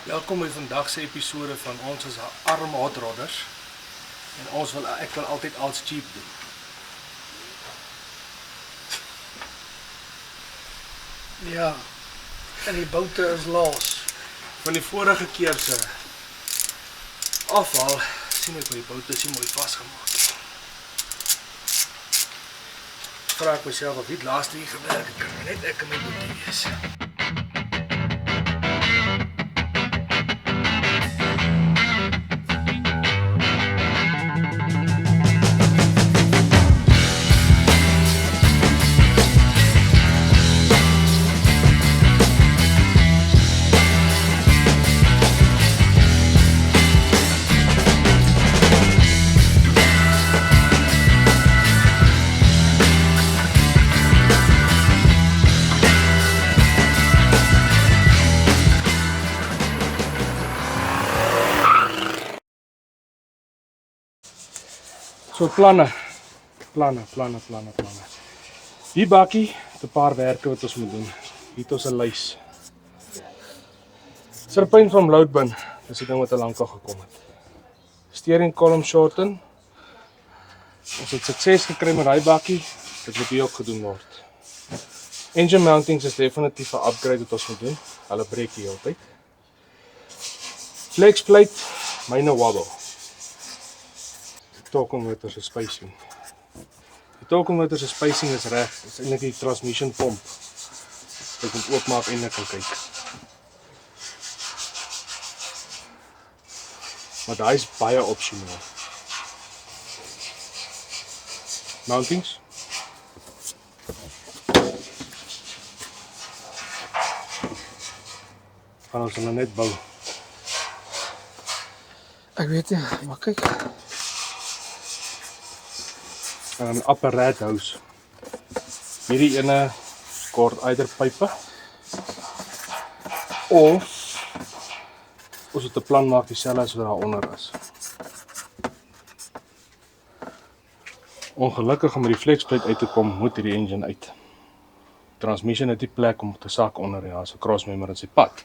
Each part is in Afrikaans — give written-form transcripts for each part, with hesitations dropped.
Welkom by vandag se episode van ons is arm hot rodders. En ek wil altyd alles cheap doen. Ja, en die boute is los. Van die vorige keer se afval sien ek die boute is mooi vasgemaak. Vra ek myself of wie het laaste hier gewerk het, kan net ek en my boete wees. So planne. Die bakkie het 'n paar werke wat ons moet doen. Hier het ons 'n lys. Serpyn van Loudbin, dis die ding wat al lankal gekom het. Steering column shorten. Ons het sukses gekry met daai bakkie, dit moet hier ook gedoen word. Engine mountings is definitief 'n upgrade wat ons moet doen. Hulle breek hier altyd. Flex plate, myne wobble. Torkelmotor se spacing. Die torkelmotor se spacing is reg. Dit is eintlik die transmission pomp. Ek moet oopmaak en ek kan kyk. Maar daai is baie opsionaal. Mountings. Gaan ons hulle net bou. Ek weet nie, maar kyk. En 'n apparaat house. Hierdie ene kort eiderpype. Of ons het 'n plan maak dieselfde as wat daar onder is. Ongelukkig om met die flexplate uit te kom, moet hierdie engine uit. Transmission het nie plek om te sak onder, ja, so crossmember in sy pad.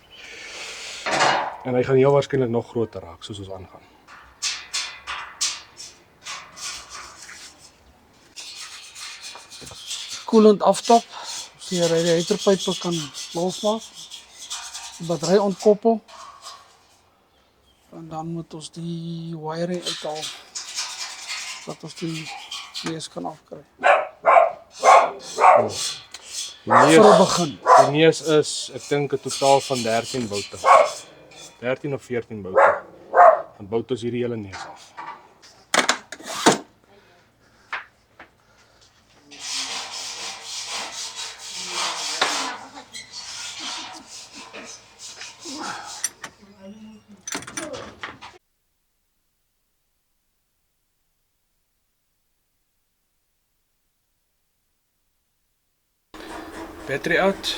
En hy gaan heel waarskynlik nog groter raak soos ons aangaan. Koelend aftap, so jy die heaterpype kan losmaak. Die battery ontkoppel. En dan moet ons die wiring uithaal, dat ons die neus kan afkry. Vir 'n begin. Die neus is, ek dink 'n totaal van 13 boute. 13 of 14 boute. Dan bou ons hierdie hele neus af. Battery uit,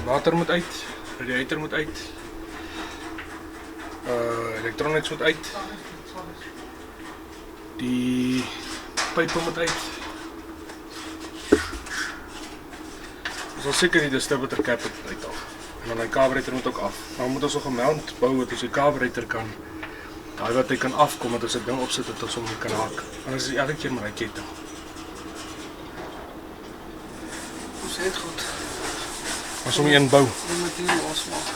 water moet uit, radiator moet uit, elektronics moet uit, die pype moet uit. Ons sal seker die distributor cap uithaal. En dan die carburetor moet ook af. Dan moet ons nog 'n mount bou wat ons die carburetor kan, daai wat hy kan afkom, dat ons 'n ding opsit dat ons hom kan haak. Anders is hy elke keer met hy ketting. Ons het goed. Ons moet een bou. Die materiaal losmaak.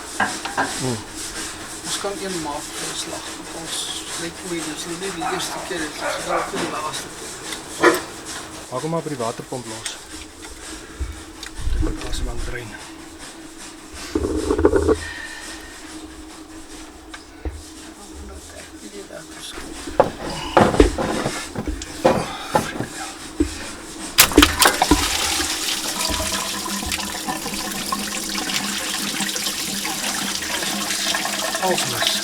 Ons kan een maak vir 'n slag. Ons lyk mooi, dit is nie die eerste keer, dit is dalk die laaste keer. Maak hom maar by die waterpomp los. Dit is 'n lang trein. Alsmis.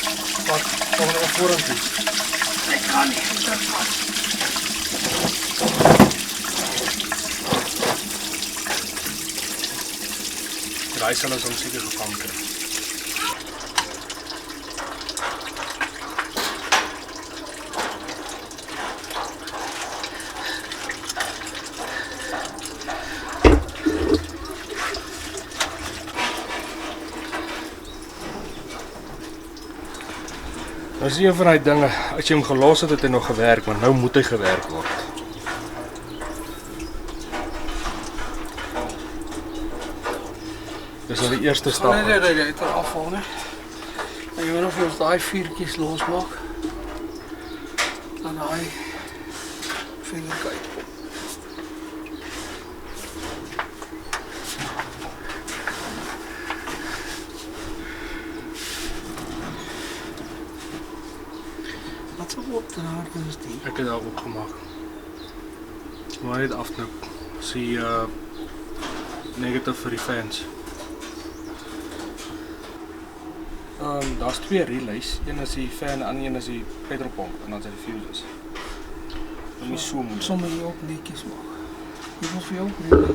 Wat gaan we vorentoe? Ek kan nie, ek trek vas. Daai sal ons seker gevang kry. Dis een van die dinge, as jy hom gelos het, het hy nog gewerk, maar nou moet hy gewerk word. Dis al die eerste stap. Nee, het er afval, né? En jy moet nog ons daai viertjies losmaak. Dan daai vingertjie. Wat so opdraad is die? Ek het daar opgemaak. Maar net afknip. Sien negative vir die fans. Daar's 2 relays. Een is die fan, en een is die petrolpomp en dan is die fuses. Dan moet jy so moet. Sommige jy ook netjies maak. Dit was vir jou relay.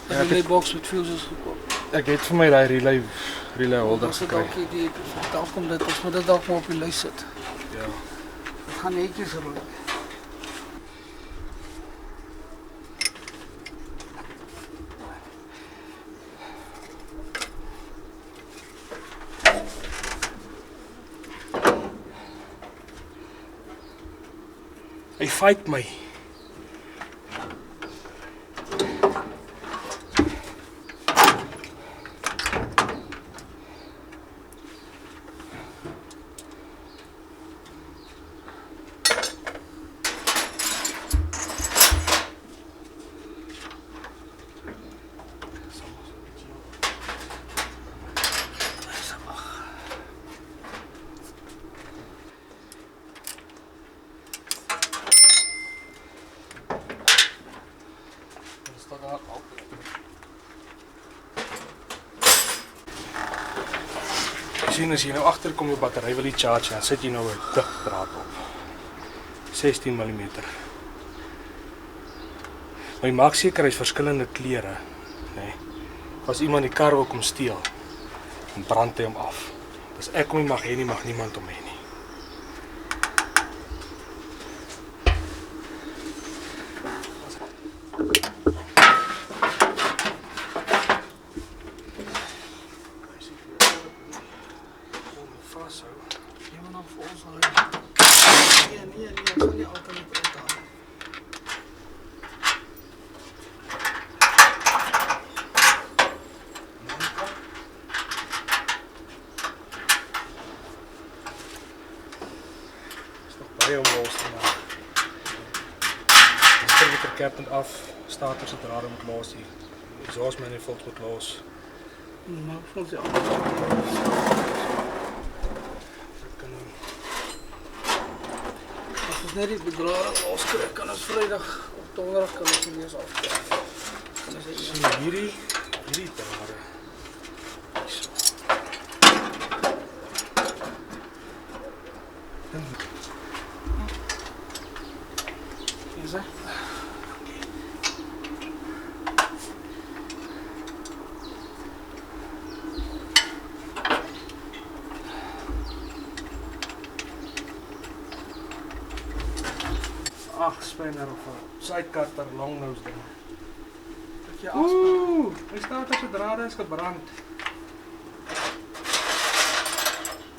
Ja, Ek het 'n box met fuses gekoop. Ek het vir my daai relay holder As dit gekry. dalk die dalk kom dit ons moet dit dalk maar op die lys sit. Ja. Dit gaan netjies rol. Hy fight my. Sien as jy nou agterkom jou battery wil die charge, dan sit jy nou 'n dik draad op. 16 mm. Maar jy maak seker hy's verskillende kleure, nê. Nee. As iemand die kar wil kom steel, dan brand hy hom af. As ek hom nie mag hê nie, mag niemand hom hê nie. Baie om los te maak. Die sterker captain af, starter se drade moet los hier. Exhaust manifold moet los. Maar volgens jou. As ons net die bedrade loskry, kan ons Vrydag of Donderdag kan ons die af. Kan ons Sien hierdie drade. Is dit? Ag, spanner of 'n sidecutter long nose ding. Dat jy afspan. Hy staat as 'n drade is gebrand.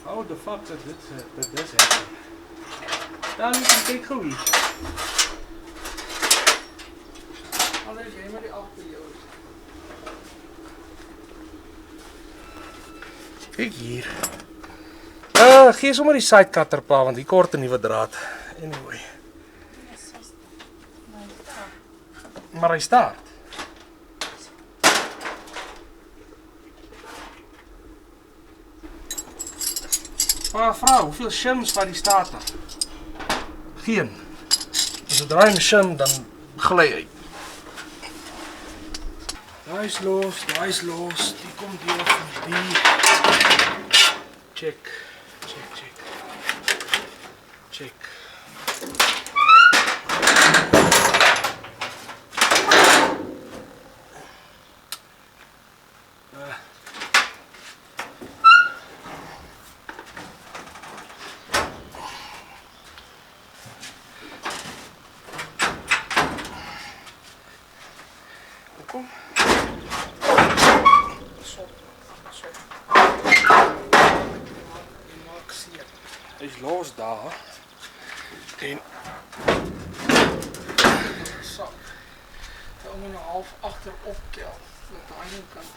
How the fuck did this happen? Staan nie kan kyk gou hier. Anders jy maar die agter jou. Kyk hier. Gee sommer die sidecutter pa want hier kort 'n nuwe draad. Anyway. Maar hy start. Maar vrou, hoeveel shims vat die starter? Geen. As jy draai 'n shim dan gly hy. Daai is los, die kom deur van die. Check. Kom. Maak seer. Hy's los daar. En sak. Dan moet 'n half agter opkel met daai een kant.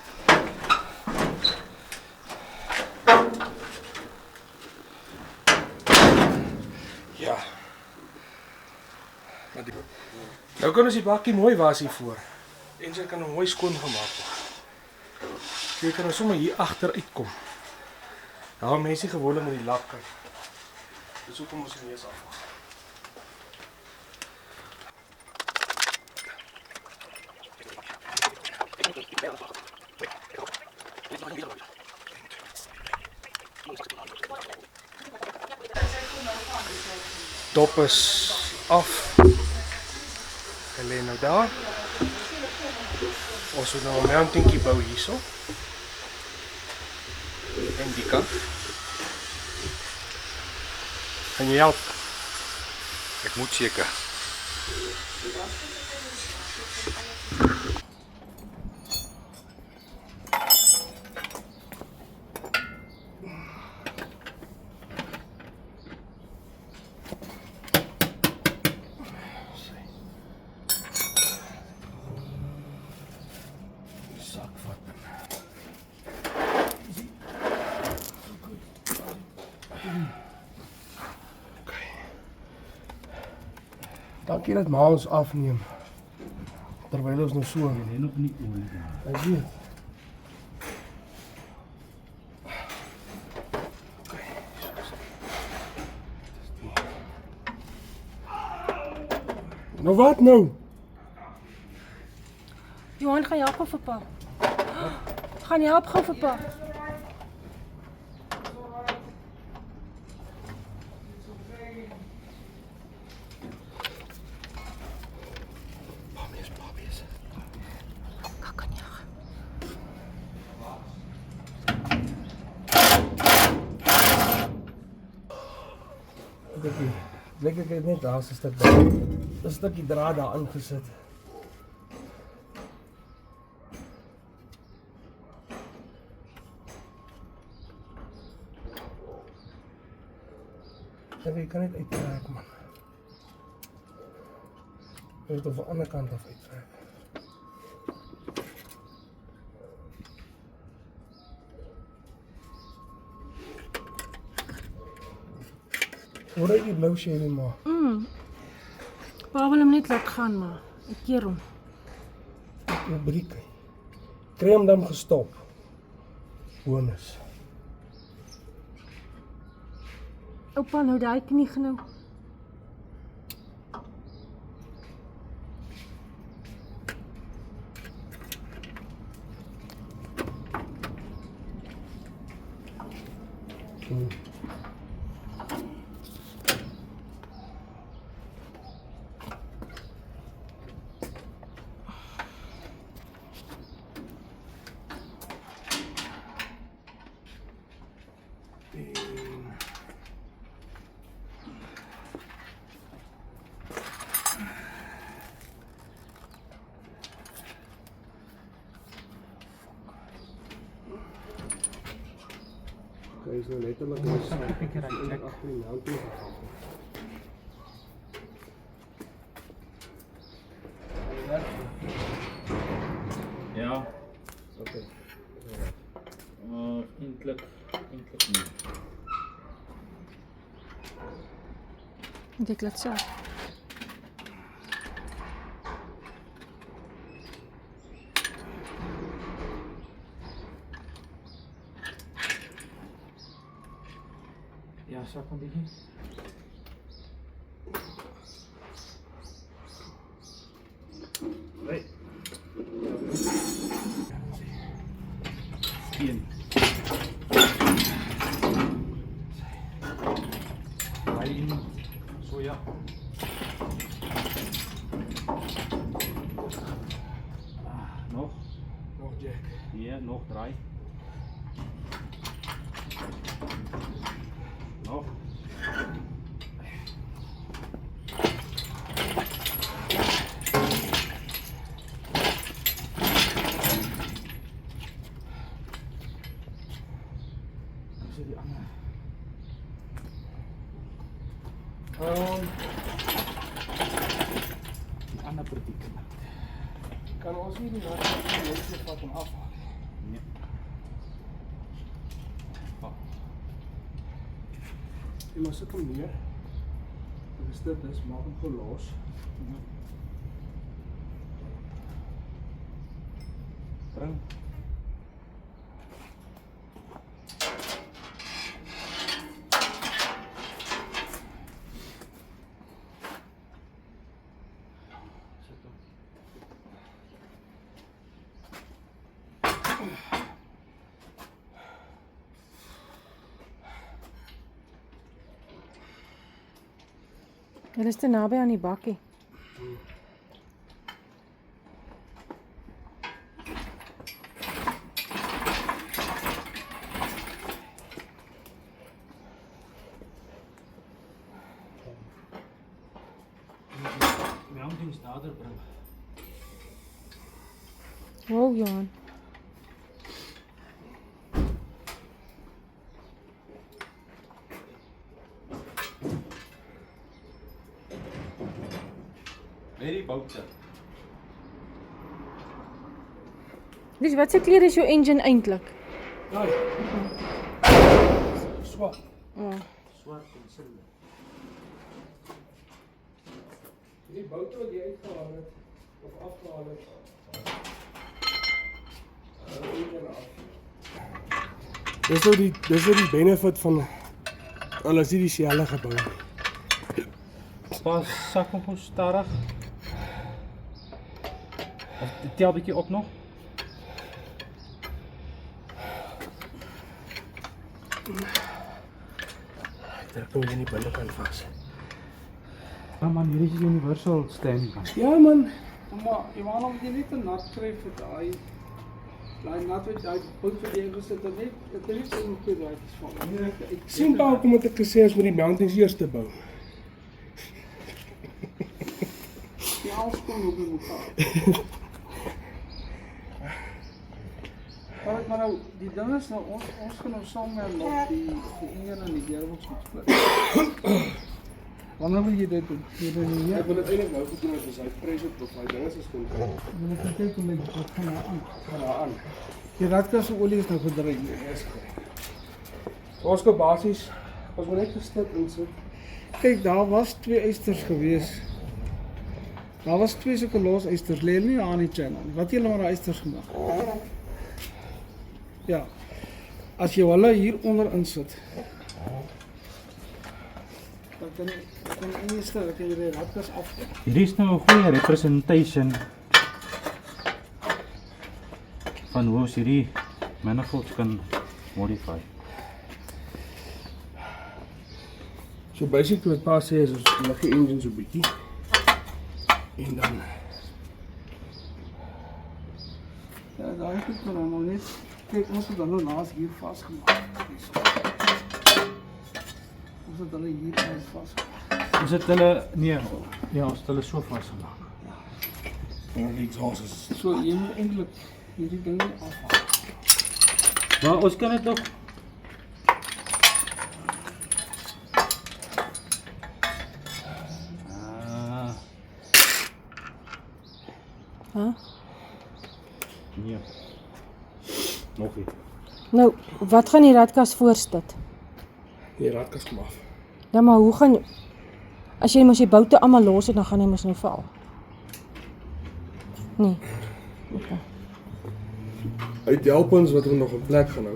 Ja. Maar die, nou kan ons die bakkie mooi was hiervoor. En sy kan hom mooi skoon gemaak word. Jy kan ons sommer hier agter uitkom. Daar mense gewoonlik met die lak kyk. Dis hoekom ons die neus afhaal. Dop is af. Hy lê nou daar. Ons moet nou 'n mountingkie bou hierso. En die kant. Kan jy help? Ek moet seker. Dankie dat ma ons afneem. Terwyl ons nog so En nog nie olie daar. Ek weet. Nou wat nou? Johan, gaan jy help gou vir pa? Gaan jy help gou vir pa? Lyk ek het net daar 'n stuk daar. 'n Stukkie draad daar ingesit. Ek kan net uittrek man. Ek moet op die ander kant af uittrek. Hoor jy die blou shade maar? Pa wil hom net laat gaan, maar ek keer hom. Ek briek. Kry hom dan gestop. Bonus. Oupa, nou daai knie genou. Hy is nou letterlik in die sak. Ek ry agter die mountain gegaan. Ja, Okay. eintlik nie. Ek laat so. Ja, sak 'n bietjie. Hey. Een. Lyn. So ja. Nog. Nog Jack. Hier, nog 3. Nog. Dis die ander. Die ander predikament. Kan ons nie die hartjie vat en afhaal? Nee. Jy maar sit hom neer. Dis dit, maak hom gewoon los. Bring. Hulle is te naby aan die bakkie. Mountains nader bring. Wow, Johan. Net die boute. Lies, wat se kleur is jou engine eintlik? Daai. Swart. Swart en silwer. Die boute wat jy uitgehaal het, of afgehaal het, dis nou die benefit van hulle is nie dieselfde gebou nie. Pas sak hom gou stadig. Of tel bietjie op nog. Ek trek hom hier in die binnekant vas. Ja man, hierdie is universal stand kan. Ja man, maar jy moet hom net te nat kry vir daai nat wat daai punt vir die ingesit het net, dit is nie so goed daai is van. Sien pa hoekom het ek gesê ons moet die mountains eers te bou. Die alles kom op die mekaar. Maar nou, die ding is nou, ons kan nou saam met die ene en die gearbox moet split. Wanneer wil jy dit doen? Jy doen nie, Ek wil dit eintlik nou gedoen het as hy pressure op hy dinge is kom. wil ek kyk hoe met wat gaan nou aan. Gaan daar aan. Die radkas olie is nou gedryf. So ons kan basies ons moet net gestit insit. Kyk, daar was 2 eisters gewees. Daar was 2 sulke los eisters, lê nie aan die channel. Wat jy nou met die eisters gemaak? Ja. As jy hulle hier onder insit. Dan kan jy eerste dat jy die radkas af. Hierdie is nou 'n goeie representation van hoe ons hierdie manifolds kan modify. So basically wat pa sê is ons lig die engine so bietjie. En dan Ja, daai het ek nou net. Kyk, ons het dan nou naas hier vasgemaak. Ons het hulle hier vasgemaak. Ons het hulle nee, ja, ons het hulle so vasgemaak. en die exhaust is So jy moet eintlik hierdie ding afhaal. Maar ons kan dit ook Huh? nee. Nog nie. Nou, wat gaan die radkas voorstit? die radkas kom af. Ja, maar hoe gaan as jy mos die boute almal los het, dan gaan hy mos nou val. Nee. Okay. Uit die helpings wat ons nog in plek gaan hou.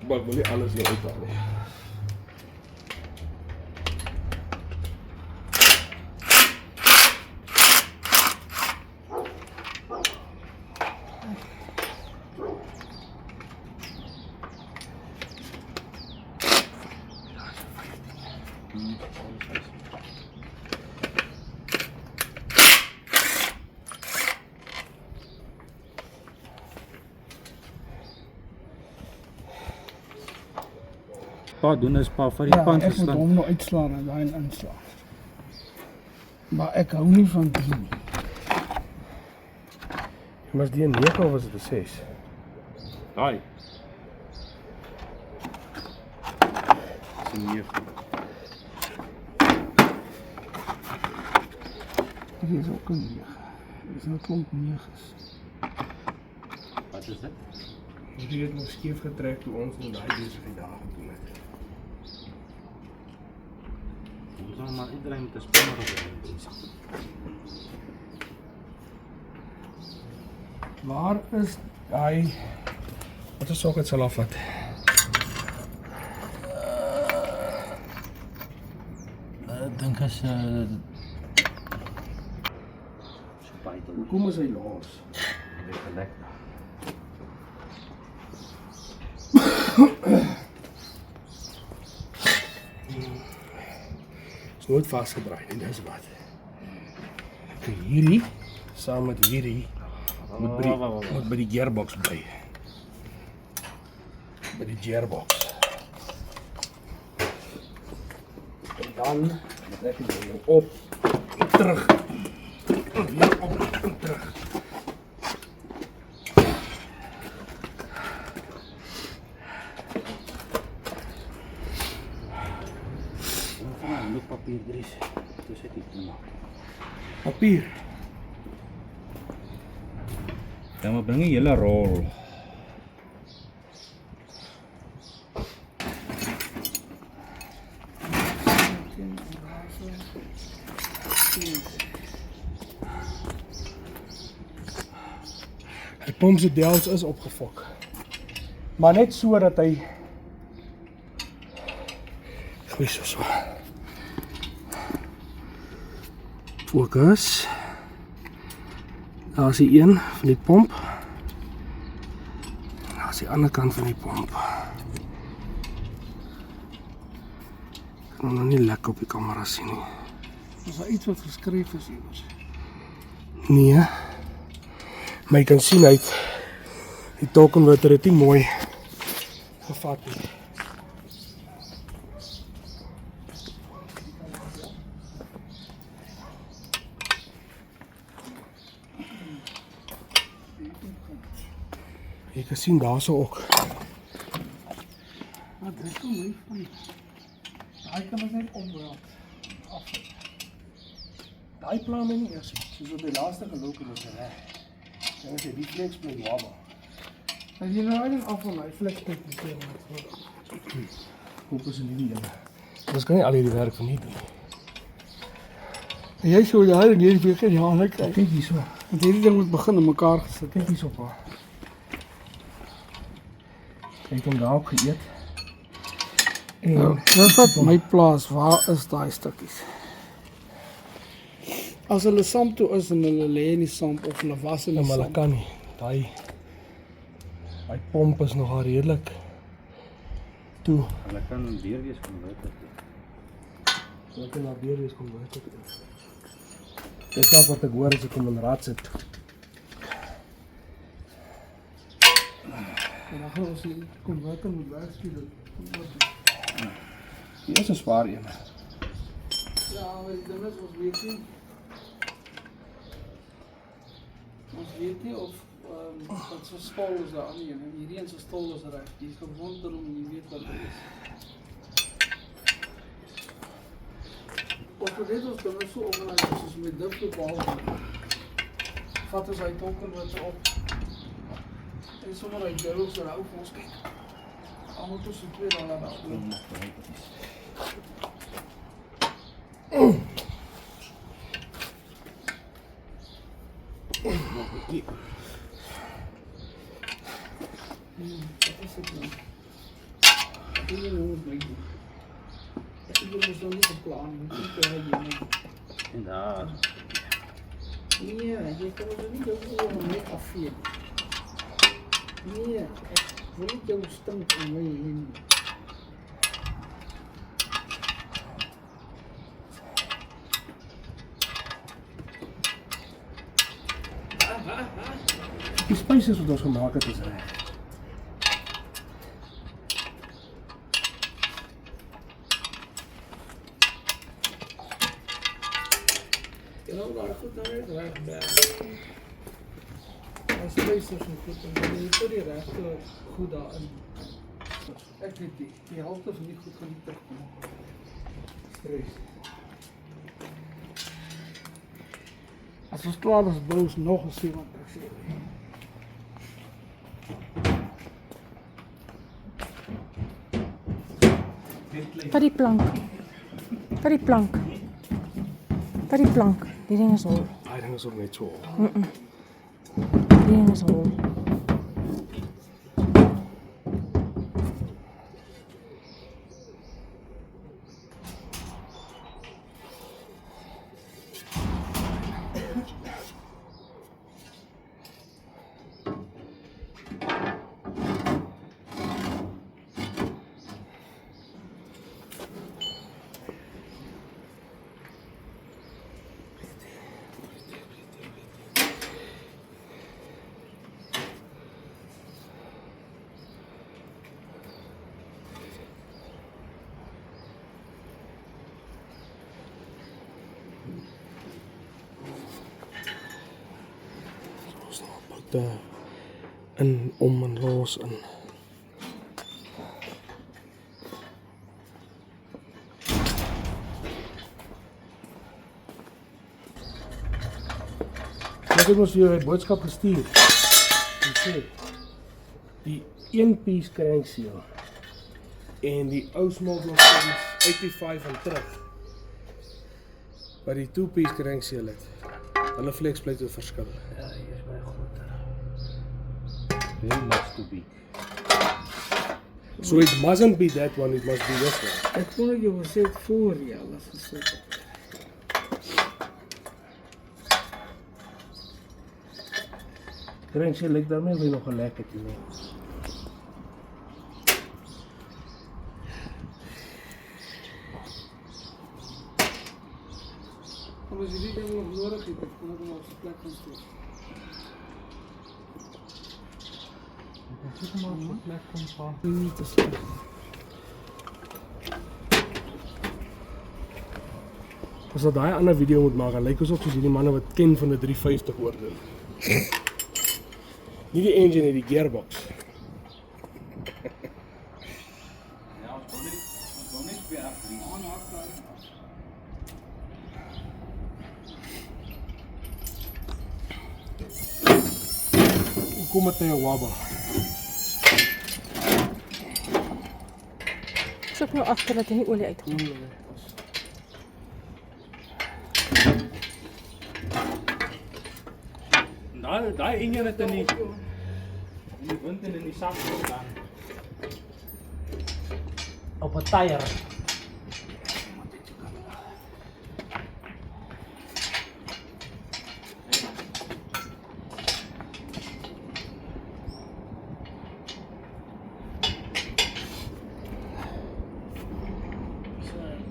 Maar ek wil nie alles hier uithaal nie. Pa doen is pa vir die pand ek moet geslaan. hom nou uitslaan en daai inslaan. Maar ek hou nie van die nie. Maar is die 'n 9 of was dit 'n 6? Daai. Dis 'n 9. Hier is ook een 9. Dit is een klomp 9's. Wat is dit? Hierdie het nog skeef getrek toe ons nou daai besigheid daar gedoen het. Ons gaan maar iedereen met 'n spinner op bezig. Waar is daai wat is socket sal afvat? Ek dink as so baie te Hoekom is hy los? lekker. Is nooit vasgedraai nie, dis wat. Ek hierdie saam met hierdie moet by die gearbox bly. By die gearbox. En dan moet ek dit weer op en terug. En weer op en terug. Van 'n papier Dries. Dis dit nie maak. Papier. Dan moet bring 'n hele rol. Die pomp se delts is opgefok. Maar net so dat hy goeie so. Fokus. Daar is die een van die pomp. Daar is die ander kant van die pomp. Ek kan nog nie lekker op die kamera sien nie. Is daar iets wat geskryf is iewers? Nee. Maar jy kan sien hy het die tolkonverter het nie mooi gevat nie. Jy kan sien daarso ook. Maar dit kom nie van. Daai kan ons net opbel. Daai plan nie eers, soos op die laaste geloop het, is reg. Dan is die flexplate wabba. As jy nou eintlik af van my flexplate bestel het. Hoop is in die ene. Ons kan nie al hierdie werk van nie doen. Jy sou daar en jy weer geen hande kry. Kyk hierso. Want hierdie ding moet begin in mekaar gesit. Kyk hierso pa. Ek het hom daar ook geëet. En Dis wat my plaas, waar is daai stukkies? As hulle saam toe is en hulle lê in die sand of hulle was in die maar hulle sand. kan nie. Daai pomp is nogal redelik toe. Hulle kan weer wees van buite. Hulle kan daar weer eens kom buite toe. Dit is wat ek hoor as ek kom in raad sit. En dan gaan ons die konverter moet wegstuur. Die is 'n swaar een. Ja, maar die ding is, ons weet nie. Ons weet nie of wat so stol is daar aan die een. En hierdie een se stol is reg. Jy is gewonder om jy weet wat dit is. Of dit net ons dinge so omlaai soos met dit bepaal. Vat ons hy tolkonverter op. En sommer hy dubbel so hou vir ons kyk. Almal tussen $2 daar. Wat is dit nou? Ek weet nie hoe het my doen. Ek het ons nog nie geplan nie. Ek het nie. En daar. Nee, jy kan ons nie doen net afvee. Nee, ek wil nie jou stink in my heen. Die spices wat ons gemaak het is reg. Jy nou daar goed nou net reg berg. As jy so goed en jy het die regte goed daarin. Ek weet die helfte van die goed gaan nie terugkom. Stres. As ons klaar is, bou ons nog 'n 70 serie. Vat die plank. Vat die plank. Vat die plank. Die ding is hol. Daai ding is ook net so. Die ding is hol. In, om en los in. Ek het ons vir jou 'n boodskap gestuur. Dit sê die 1 piece crankseel en die ou smallblock is 85 en terug. Wat die 2 piece crankseel het. Hulle flexplate het verskil. Ja, hier is baie groter. Very much too big. So it mustn't be that one, it must be this one. Ek kon ek jou gesê het voor jy alles gesit het. Crankseel lyk daarmee of hy nog gelek het nie. Maar as jy die ding nog nodig het, dan kan ek hom op sy plek gaan stoot. Sit maar op die plek kom pa. Nie te sleg. As dat daai ander video moet maak, dan lyk ons ook soos hierdie manne wat ken van 'n 350 oordeel. Nie die engine nie, die gearbox. Ja, ons wil net weer afdrink. Hoe kom dit by 'n wabba? Soek nou agter dat hy nie olie uitgaan. Daai engine het in die wind en in die sand gestaan. Op 'n tyre.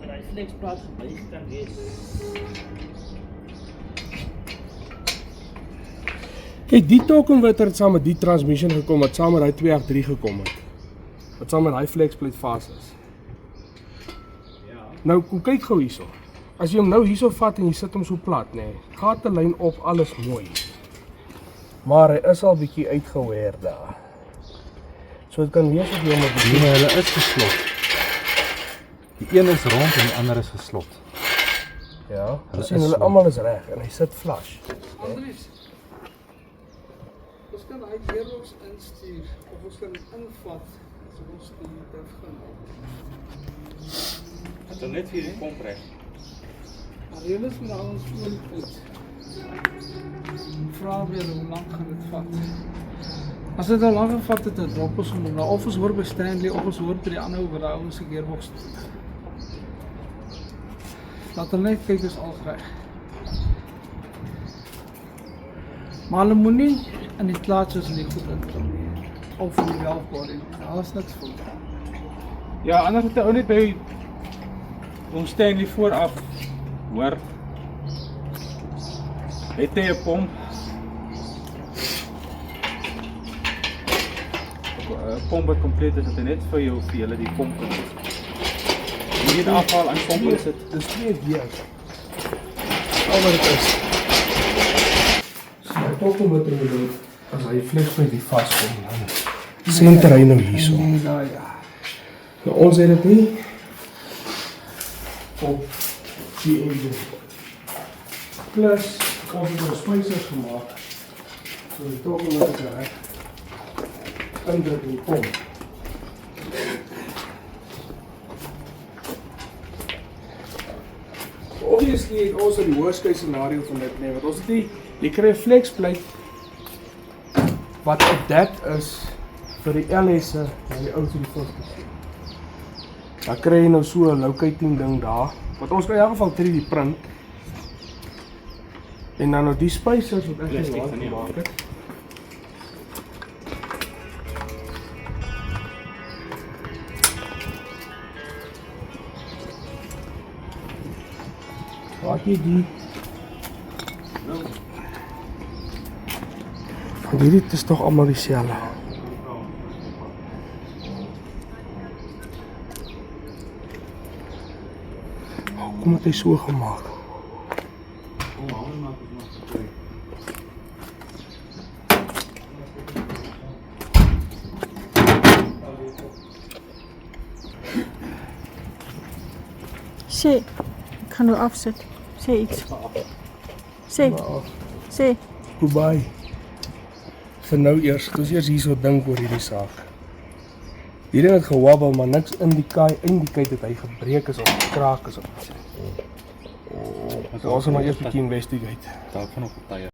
Hy flexplaat gewys kan wees. Kyk, die torque converter het saam met die transmission gekom wat saam met daai 283 gekom het. Wat saam met daai flexplate vas is. Ja. Nou kom kyk gou hierso. As jy hom nou hierso vat en jy sit hom so plat, nê. Gatelyn op, alles mooi. Maar hy is al bietjie uitgeweer daar. So dit kan wees of jy hom 'n bietjie Hulle is geslot. Die een is rond en die ander is geslot. ja, Hulle sien is hulle so. almal is reg en hy sit flush. Andries, ons kan hy gearbox instuur, of ons kan dit invat, as ons die diff gaan uit. Het dan net vir die pomp reg. Maar julle is met al ons olie uit. Vra weer hoe lang gaan dit vat. As dit al lang gevat het, dan drop ons hom nou. Of ons hoor by Stanley, of ons hoor by die ander oor daai ouens se gearbox. Laat hulle net kyk, is al reg. Maar hulle moenie in die klaartjies nie goed inkom nie. Of in die welbody. Daar is niks voor. Ja, anders het hy ook net by ons Stanley vooraf hoor. Het hy 'n pomp? 'n pomp wat kompleet is, dat hy net vir jou vir julle die pomp kan. Jy moet afhaal en pomp is dit. Dis 2 gears. Al wat dit is. So hy torque converter moet as hy flexplate hier vaskom dan senter hy nou hierso. Nee, daar ja. Nou ons het dit nie op die engine. Plus Ons het nou spysers gemaak. So die topping wat ek reg indruk in die kom. Obviously het ons in die worst case scenario van dit want ons het die kry 'n flexplate wat adapt is vir die LS'e en die ou 350. Dan kry jy nou so 'n locating ding daar, wat ons in elk geval 3D print. En dan nou die spysers wat ek Plastic nou van die gemaak het. Wat jy die want hierdie is toch allemaal dieselfde. Hoekom het hy so gemaak? Sê, ek gaan nou afsit. Sê iets. Sê. Goodbye. Vir nou eers, ons eers hier so dink oor hierdie saak. Hierdie het gewabbel, maar niks indikeer dat hy gebreek is of gekraak is of iets. Ons moet maar eers bietjie investigate. Daarvan nog op tye.